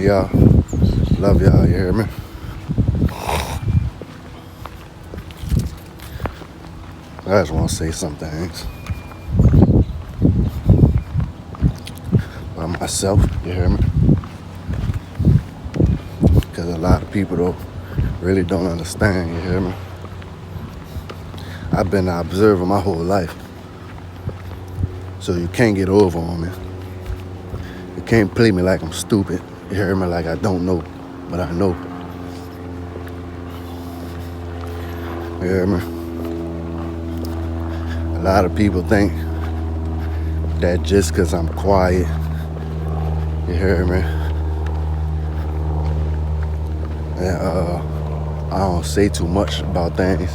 y'all. Love y'all, you hear me? I just want to say some things about myself, you hear me? Because a lot of people really don't understand, you hear me? I've been an observer my whole life. So you can't get over on me. You can't play me like I'm stupid. You hear me? Like I don't know, but I know. You hear me? A lot of people think that just because I'm quiet, you hear me? And I don't say too much about things.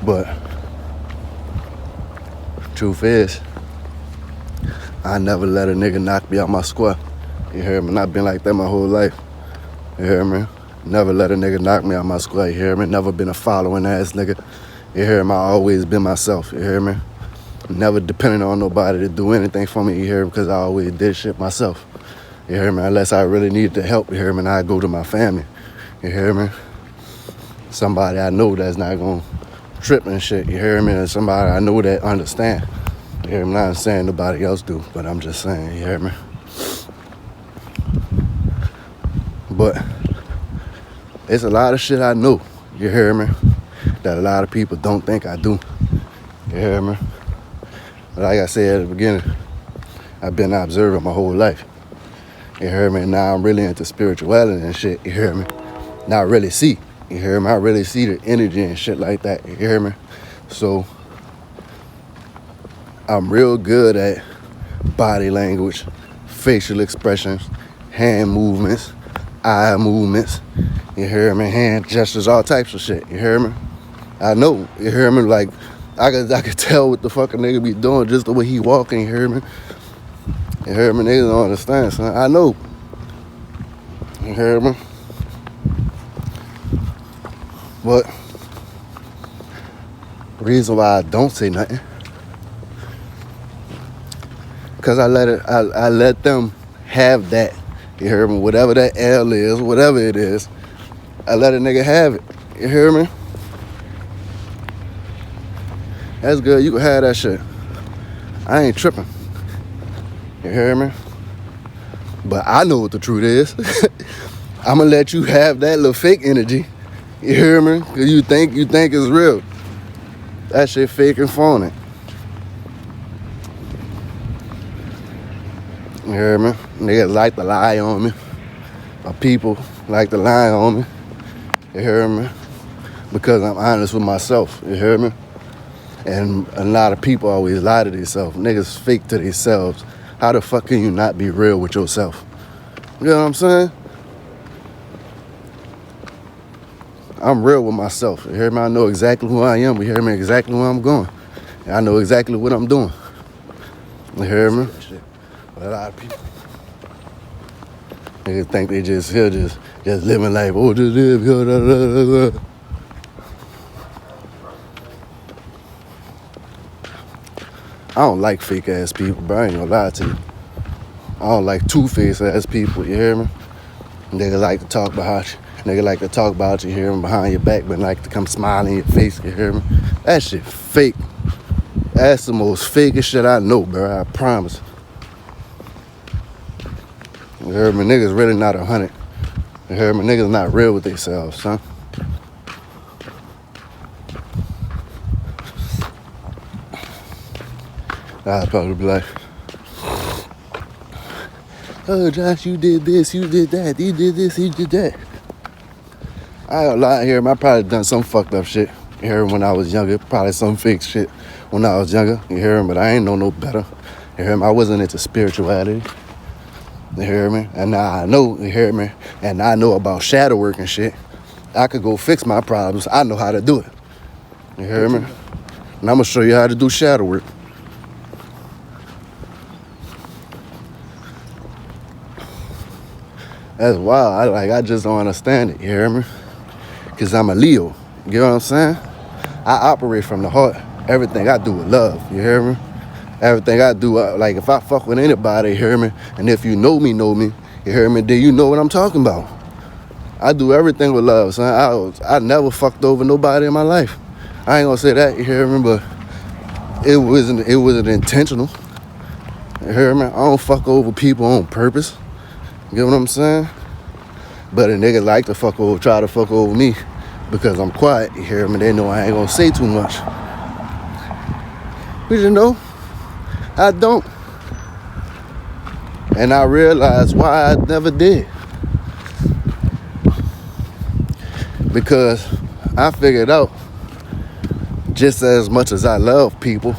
But truth is, I never let a nigga knock me out my square. You hear me? And I've been like that my whole life. You hear me? Never let a nigga knock me out my square. You hear me? Never been a following ass nigga. You hear me? I always been myself. You hear me? Never depending on nobody to do anything for me. You hear me? Because I always did shit myself. You hear me? Unless I really needed the help. You hear me? And I go to my family. You hear me? Somebody I know that's not gonna trip and shit. You hear me? And somebody I know that understand. You hear me? I'm not saying nobody else do, but I'm just saying. You hear me? But it's a lot of shit I know, you hear me, that a lot of people don't think I do, you hear me? Like I said at the beginning, I've been observing my whole life, you hear me? Now I'm really into spirituality and shit, you hear me? Now I really see, you hear me? I really see the energy and shit like that, you hear me? So I'm real good at body language, facial expressions, hand movements, eye movements, you hear me? Hand gestures, all types of shit, you hear me? I know, you hear me? Like, I could tell what the fucking nigga be doing just the way he walking, you hear me? You hear me? Niggas don't understand, son. I know. You hear me? But the reason why I don't say nothing, because I let them have that. You hear me? Whatever that L is, whatever it is, I let a nigga have it. You hear me? That's good. You can have that shit. I ain't tripping. You hear me? But I know what the truth is. I'ma let you have that little fake energy. You hear me? Cause you think it's real. That shit fake and phony. You hear me? Niggas like to lie on me. My people like to lie on me. You hear me? Because I'm honest with myself. You hear me? And a lot of people always lie to themselves. Niggas fake to themselves. How the fuck can you not be real with yourself? You know what I'm saying? I'm real with myself. You hear me? I know exactly who I am. You hear me? Exactly where I'm going. And I know exactly what I'm doing. You hear me? But a lot of people, niggas think they just here, just living life. Oh, just live here. Da, da, da, da. I don't like fake ass people, bro. I ain't gonna lie to you. I don't like two-faced ass people, you hear me? Niggas like to talk about you. Nigga like to talk about you, hear me, behind your back, but like to come smile in your face, you hear me? That shit fake. That's the most fakest shit I know, bro. I promise. You hear me? Niggas really not 100. You hear me? Niggas not real with themselves, son. I'd probably be like, oh, Josh, you did this, you did that, you did this, you did that. I ain't gonna lie here, I probably done some fucked up shit. You hear me? When I was younger, probably some fake shit when I was younger. You hear me? But I ain't know no better. You hear me? I wasn't into spirituality. You hear me? And now I know, you hear me? And I know about shadow work and shit. I could go fix my problems. I know how to do it. You hear me? And I'm gonna show you how to do shadow work. That's wild. I just don't understand it, you hear me? Because I'm a Leo, you know what I'm saying? I operate from the heart. Everything I do with love, you hear me? Everything I do, like if I fuck with anybody, you hear me? And if you know me, you hear me? Then you know what I'm talking about. I do everything with love, son. I never fucked over nobody in my life. I ain't gonna say that, you hear me? But it wasn't intentional. You hear me? I don't fuck over people on purpose. You get what I'm saying? But a nigga like to try to fuck over me because I'm quiet, you hear me? They know I ain't gonna say too much. But you know, I don't. And I realized why I never did. Because I figured out just as much as I love people,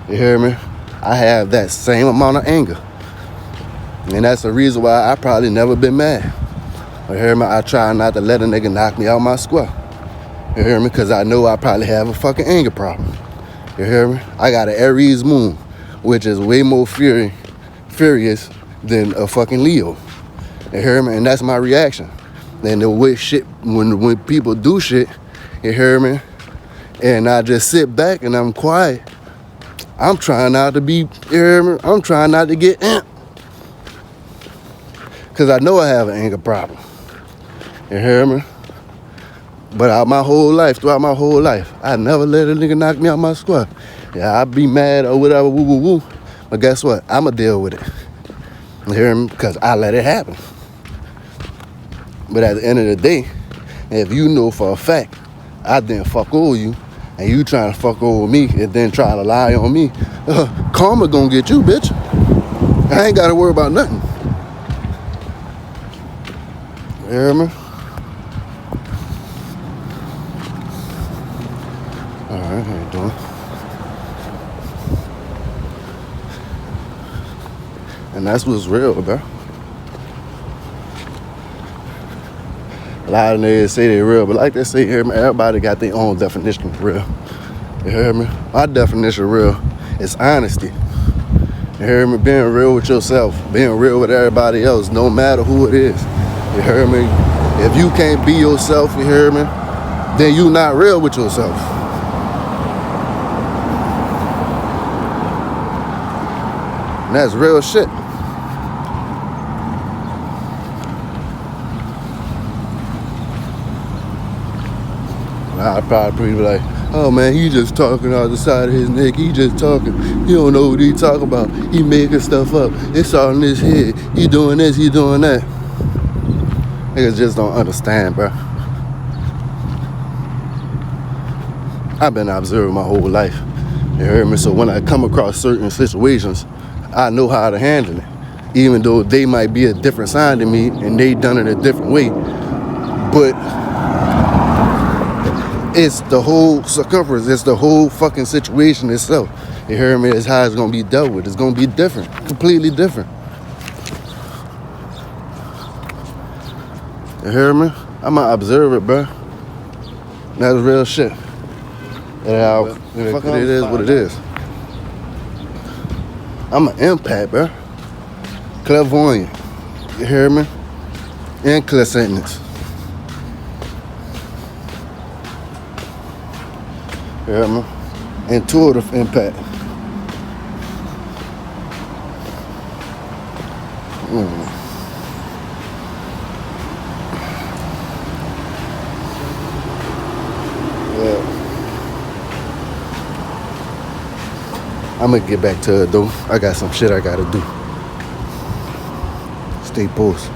you hear me? I have that same amount of anger. And that's the reason why I probably never been mad. You hear me? I try not to let a nigga knock me out my square. You hear me? Because I know I probably have a fucking anger problem. You hear me? I got an Aries moon, which is way more furious than a fucking Leo. You hear me? And that's my reaction. And the way shit, when people do shit, you hear me? And I just sit back and I'm quiet. I'm trying not to be, you hear me? I'm trying not to get amped. Because I know I have an anger problem. You hear me? But throughout my whole life, I never let a nigga knock me out my square. Yeah, I be mad or whatever, woo, woo, woo. But guess what? I'ma deal with it. You hear me? Because I let it happen. But at the end of the day, if you know for a fact I didn't fuck over you, and you trying to fuck over me and then try to lie on me, karma gonna get you, bitch. I ain't gotta worry about nothing. You hear me? Alright, how you doing? And that's what's real, bro. A lot of niggas say they real, but like they say, you hear me? Everybody got their own definition of real. You hear me? My definition of real is honesty. You hear me? Being real with yourself, being real with everybody else, no matter who it is. You hear me? If you can't be yourself, you hear me? Then you not real with yourself. And that's real shit. I'd probably be like, oh man, he just talking out the side of his neck. He just talking. He don't know what he talking about. He making stuff up. It's all in his head. He doing this, he doing that. Niggas just don't understand, bro. I've been observing my whole life. You heard me? So when I come across certain situations, I know how to handle it. Even though they might be a different side than me and they done it a different way. But it's the whole circumference. It's the whole fucking situation itself. You hear me? It's how it's going to be dealt with. It's going to be different. Completely different. You hear me? I'm going to observe it, bro. That's real shit. And it is what it is. I'm an empath, bro. Clairvoyant. You hear me? And clairvoyant. You hear me? Intuitive impact. Yeah. I'm gonna get back to it though. I got some shit I gotta do. Stay posted.